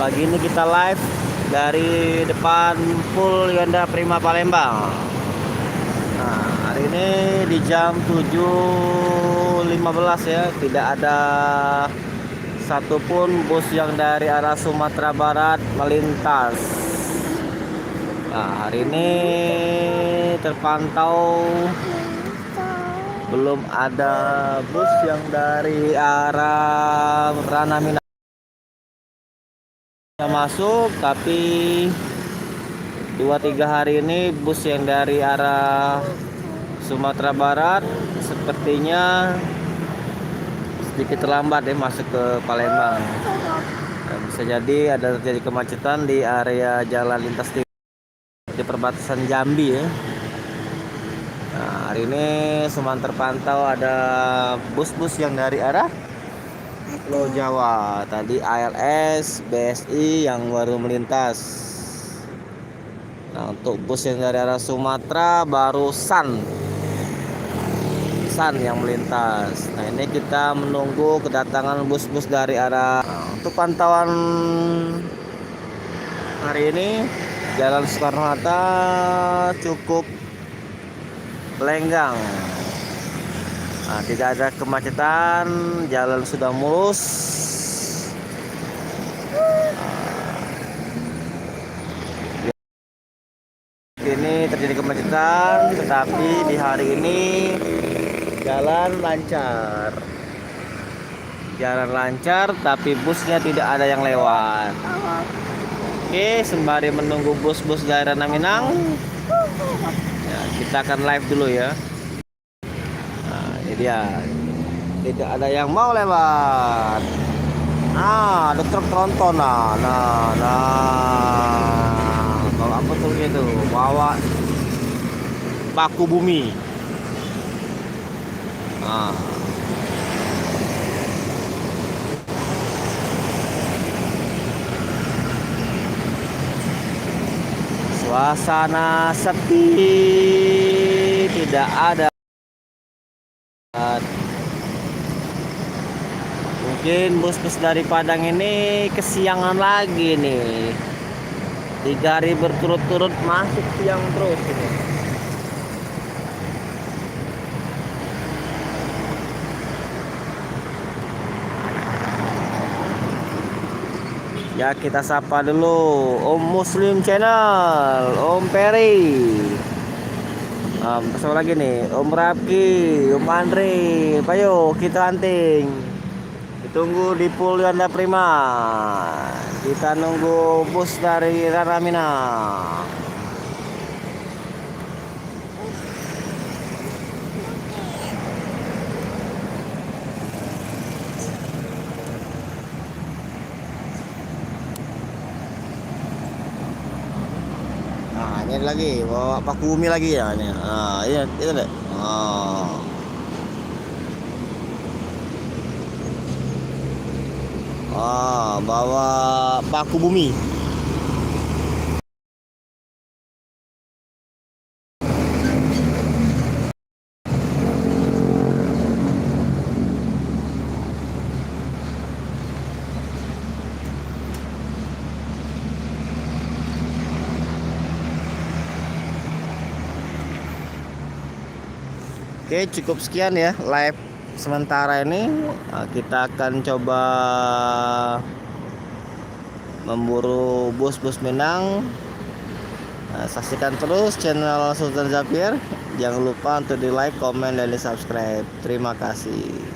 Pagi ini kita live dari depan Pool Yonda Prima Palembang. Nah, hari ini di jam 7.15 ya, tidak ada satupun bus yang dari arah Sumatera Barat melintas. Nah, hari ini terpantau belum ada bus yang dari arah Ranamina masuk, tapi 2-3 hari ini bus yang dari arah Sumatera Barat sepertinya sedikit terlambat ya masuk ke Palembang. Nah, bisa jadi ada terjadi kemacetan di area jalan lintas di perbatasan Jambi ya. Nah, hari ini cuma terpantau ada bus-bus yang dari arah Pulau Jawa. Tadi ALS, BSI yang baru melintas. Nah, untuk bus yang dari arah Sumatera baru Sun yang melintas. Nah, ini kita menunggu kedatangan bus-bus dari arah. Nah, untuk pantauan hari ini Jalan Soekarno-Hatta cukup lenggang. Nah, tidak ada kemacetan, jalan sudah mulus. Ini terjadi kemacetan, tetapi di hari ini jalan lancar, tapi busnya tidak ada yang lewat. Oke, sembari menunggu bus-bus daerah Minang, ya, kita akan live dulu ya. Nah, ini dia, tidak ada yang mau lewat. Nah, ada truk tronton. Nah, kalau apa tuh gitu, bawa paku bumi. Nah, suasana sepi, tidak ada. Mungkin bus-bus dari Padang ini kesiangan lagi nih. 3 hari berturut-turut masuk siang terus ini. Ya, kita sapa dulu Om Muslim Channel, Om Peri. Bersama lagi nih Om Rafki, Om Andre. Ayo kita hunting. Ditunggu di Pool Yonda Prima. Kita nunggu bus dari Ranamina. Nah, ini lagi bawa paku bumi lagi ya ini. Nah, iya itu deh. Bawa paku bumi. Oke, cukup sekian ya live sementara ini. Kita akan coba memburu bus-bus Minang. Saksikan terus channel Sultan Zafir. Jangan lupa untuk di like, komen, dan di subscribe. Terima kasih.